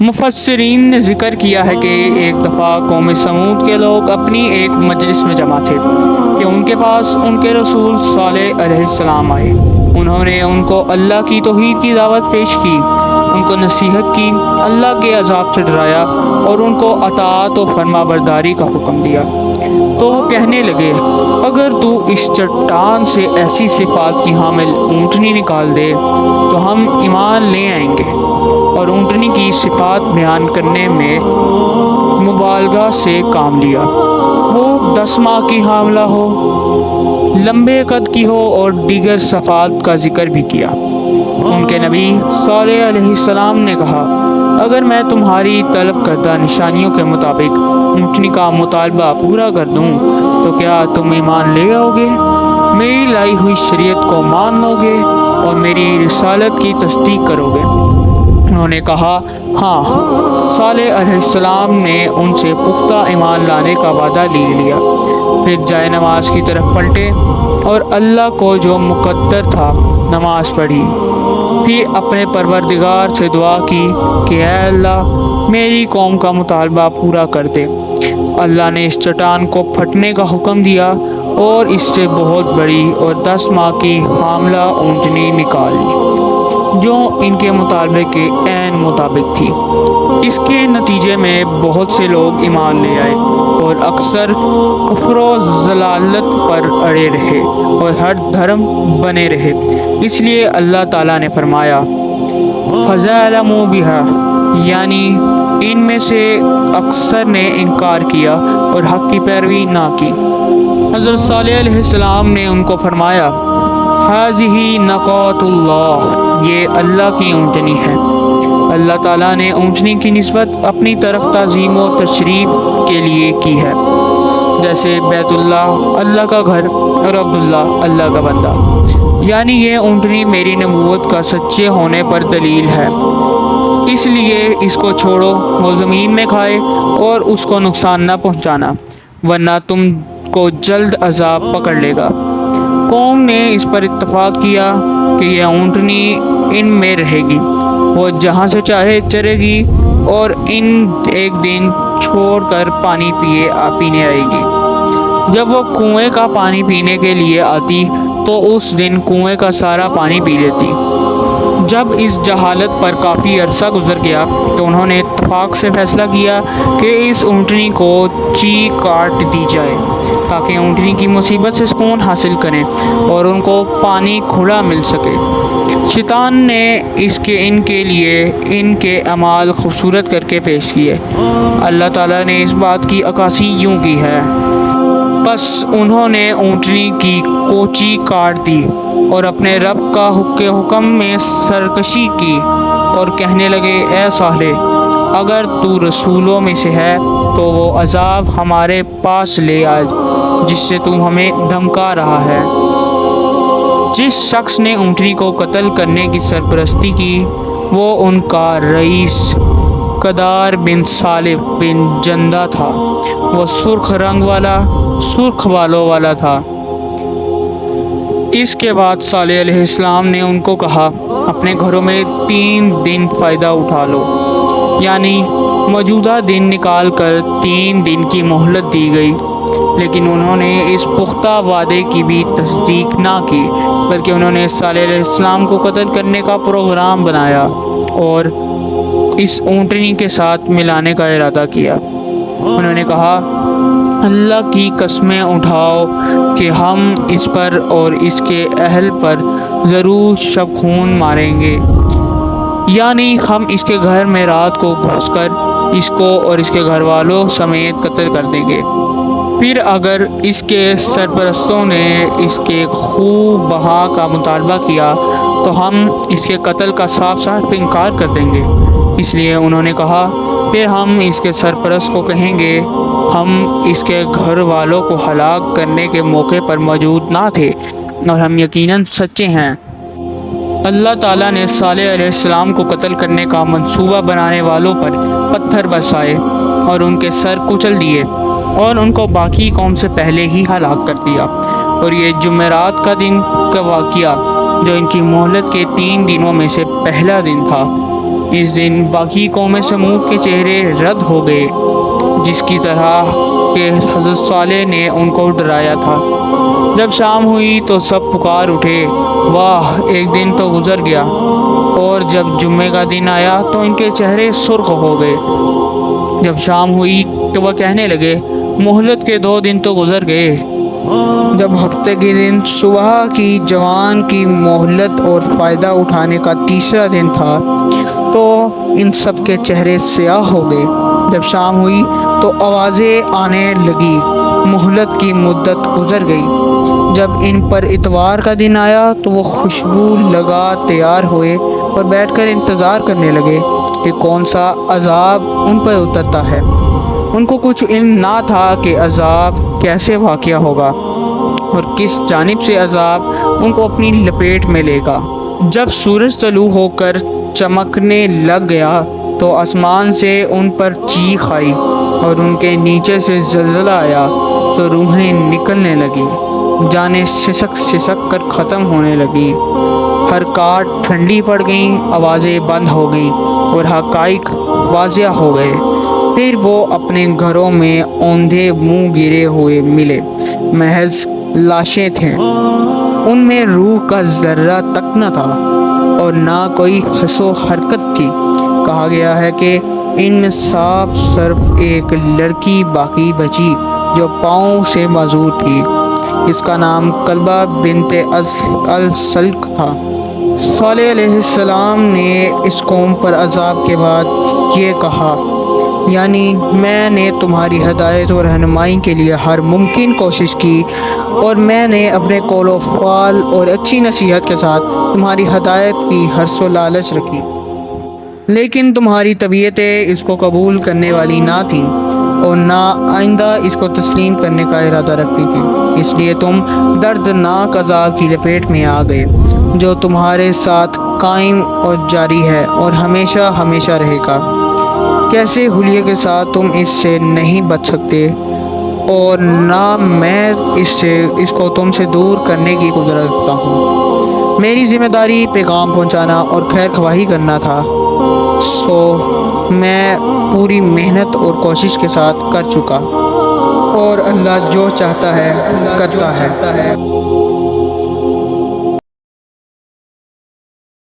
مفسرین نے ذکر کیا ہے کہ ایک دفعہ قوم سمود کے لوگ اپنی ایک مجلس میں جمع تھے کہ ان کے پاس ان کے رسول صالح علیہ السلام آئے۔ انہوں نے ان کو اللہ کی توحید کی دعوت پیش کی، ان کو نصیحت کی، اللہ کے عذاب سے ڈرایا اور ان کو اطاعت و فرما برداری کا حکم دیا۔ تو وہ کہنے لگے، اگر تو اس چٹان سے ایسی صفات کی حامل اونٹنی نکال دے تو ہم ایمان لے آئیں گے۔ اور اونٹنی کی صفات بیان کرنے میں مبالغہ سے کام لیا۔ وہ 10 ماہ کی حاملہ ہو، لمبے قد کی ہو اور دیگر صفات کا ذکر بھی کیا۔ ان کے نبی صالح علیہ السلام نے کہا، اگر میں تمہاری طلب کردہ نشانیوں کے مطابق اونٹنی کا مطالبہ پورا کر دوں تو کیا تم ایمان لے آؤ گے، میری لائی ہوئی شریعت کو مان لو گے اور میری رسالت کی تصدیق کرو گے؟ انہوں نے کہا، ہاں۔ صالح علیہ السلام نے ان سے پختہ ایمان لانے کا وعدہ لے لیا۔ پھر جائے نماز کی طرف پلٹے اور اللہ کو جو مقدر تھا نماز پڑھی۔ پھر اپنے پروردگار سے دعا کی کہ اے اللہ میری قوم کا مطالبہ پورا کر دے۔ اللہ نے اس چٹان کو پھٹنے کا حکم دیا اور اس سے بہت بڑی اور 10 ماہ کی حاملہ اونٹنی نکال لی جو ان کے مطالبے کے عین مطابق تھی۔ اس کے نتیجے میں بہت سے لوگ ایمان لے آئے اور اکثر کفر و ضلالت پر اڑے رہے اور ہر دھرم بنے رہے۔ اس لیے اللہ تعالیٰ نے فرمایا، فَظَلَمُوا بِهَا، یعنی ان میں سے اکثر نے انکار کیا اور حق کی پیروی نہ کی۔ حضرت صالح علیہ السلام نے ان کو فرمایا، ہذہ ناقۃ اللہ، یہ اللہ کی اونٹنی ہے۔ اللہ تعالیٰ نے اونٹنی کی نسبت اپنی طرف تعظیم و تشریف کے لیے کی ہے، جیسے بیت اللہ اللہ کا گھر اور عبداللہ اللہ کا بندہ، یعنی یہ اونٹنی میری نبوت کا سچے ہونے پر دلیل ہے، اس لیے اس کو چھوڑو، وہ زمین میں کھائے اور اس کو نقصان نہ پہنچانا، ورنہ تم کو جلد عذاب پکڑ لے گا۔ قوم نے اس پر اتفاق کیا کہ یہ اونٹنی ان میں رہے گی، وہ جہاں سے چاہے چرے گی اور ایک دن چھوڑ کر پانی پینے آئے گی۔ جب وہ کنویں کا پانی پینے کے لیے آتی تو اس دن کنویں کا سارا پانی پی لیتی۔ جب اس جہالت پر کافی عرصہ گزر گیا تو انہوں نے اتفاق سے فیصلہ کیا کہ اس اونٹنی کو چیخ کاٹ دی جائے تاکہ اونٹنی کی مصیبت سے سکون حاصل کریں اور ان کو پانی کھلا مل سکے۔ شیطان نے ان کے لیے ان کے اعمال خوبصورت کر کے پیش کیے۔ اللہ تعالیٰ نے اس بات کی عکاسی یوں کی ہے، بس انہوں نے اونٹنی کی کوچی کاٹ دی اور اپنے رب کا حکم میں سرکشی کی اور کہنے لگے، اے صالح اگر تو رسولوں میں سے ہے تو وہ عذاب ہمارے پاس لے آ جس سے تو ہمیں دھمکا رہا ہے۔ جس شخص نے اونٹنی کو قتل کرنے کی سرپرستی کی وہ ان کا رئیس قدار بن صالح بن جندہ تھا۔ وہ سرخ رنگ والا، سرخ بالوں والا تھا۔ اس کے بعد صالح علیہ السلام نے ان کو کہا، اپنے گھروں میں 3 دن فائدہ اٹھا لو، یعنی موجودہ دن نکال کر 3 دن کی مہلت دی گئی، لیکن انہوں نے اس پختہ وعدے کی بھی تصدیق نہ کی، بلکہ انہوں نے صالح علیہ السلام کو قتل کرنے کا پروگرام بنایا اور اس اونٹنی کے ساتھ ملانے کا ارادہ کیا۔ انہوں نے کہا، اللہ کی قسمیں اٹھاؤ کہ ہم اس پر اور اس کے اہل پر ضرور شب خون ماریں گے، یعنی ہم اس کے گھر میں رات کو گھس کر اس کو اور اس کے گھر والوں سمیت قتل کر دیں گے۔ پھر اگر اس کے سرپرستوں نے اس کے خوب بہا کا مطالبہ کیا تو ہم اس کے قتل کا صاف صاف انکار کر دیں گے۔ اس لیے انہوں نے کہا، پھر ہم اس کے سرپرست کو کہیں گے، ہم اس کے گھر والوں کو ہلاک کرنے کے موقع پر موجود نہ تھے اور ہم یقیناً سچے ہیں۔ اللہ تعالیٰ نے صالح علیہ السلام کو قتل کرنے کا منصوبہ بنانے والوں پر پتھر برسائے اور ان کے سر کچل دیے اور ان کو باقی قوم سے پہلے ہی ہلاک کر دیا۔ اور یہ جمعرات کا دن کا واقعہ جو ان کی مہلت کے 3 دنوں میں سے پہلا دن تھا، اس دن باقی قوم سمود کے چہرے رد ہو گئے، جس کی طرح کہ حضرت صالح نے ان کو ڈرایا تھا۔ جب شام ہوئی تو سب پکار اٹھے، واہ ایک دن تو گزر گیا۔ اور جب جمعے کا دن آیا تو ان کے چہرے سرخ ہو گئے۔ جب شام ہوئی تو وہ کہنے لگے، مہلت کے 2 دن تو گزر گئے۔ جب ہفتے کے دن صبح کی جوان کی مہلت اور فائدہ اٹھانے کا تیسرا دن تھا تو ان سب کے چہرے سیاہ ہو گئے۔ جب شام ہوئی تو آوازیں آنے لگی، مہلت کی مدت گزر گئی۔ جب ان پر اتوار کا دن آیا تو وہ خوشبو لگا تیار ہوئے اور بیٹھ کر انتظار کرنے لگے کہ کون سا عذاب ان پر اترتا ہے۔ ان کو کچھ علم نہ تھا کہ عذاب کیسے واقع ہوگا اور کس جانب سے عذاب ان کو اپنی لپیٹ میں لے گا۔ جب سورج طلوع ہو کر چمکنے لگ گیا تو آسمان سے ان پر چیخ آئی اور ان کے نیچے سے زلزلہ آیا تو روحیں نکلنے لگی، جانیں سسک سسک کر ختم ہونے لگی، حرکات ٹھنڈی پڑ گئیں، آوازیں بند ہو گئیں اور حقائق واضح ہو گئے۔ پھر وہ اپنے گھروں میں اوندھے منہ گرے ہوئے ملے، محض لاشیں تھیں، ان میں روح کا ذرہ تک نہ تھا اور نہ کوئی حس و حرکت تھی۔ کہا گیا ہے کہ ان میں صاف صرف ایک لڑکی باقی بچی جو پاؤں سے معذور تھی۔ اس کا نام کلبہ بنت السلق تھا۔ صالح علیہ السلام نے اس قوم پر عذاب کے بعد یہ کہا، یعنی میں نے تمہاری ہدایت اور رہنمائی کے لیے ہر ممکن کوشش کی اور میں نے اپنے قول و فعل اور اچھی نصیحت کے ساتھ تمہاری ہدایت کی حرص و لالچ رکھی، لیکن تمہاری طبیعتیں اس کو قبول کرنے والی نہ تھیں اور نہ آئندہ اس کو تسلیم کرنے کا ارادہ رکھتی تھی، اس لیے تم دردناک عذاب کی لپیٹ میں آ گئے جو تمہارے ساتھ قائم اور جاری ہے اور ہمیشہ ہمیشہ رہے گا۔ کیسے حلیے کے ساتھ تم اس سے نہیں بچ سکتے اور نہ میں اس کو تم سے دور کرنے کی قدرت رکھتا ہوں۔ میری ذمہ داری پیغام پہنچانا اور خیر خواہی کرنا تھا، سو میں پوری محنت اور کوشش کے ساتھ کر چکا، اور اللہ جو چاہتا ہے کرتا ہے۔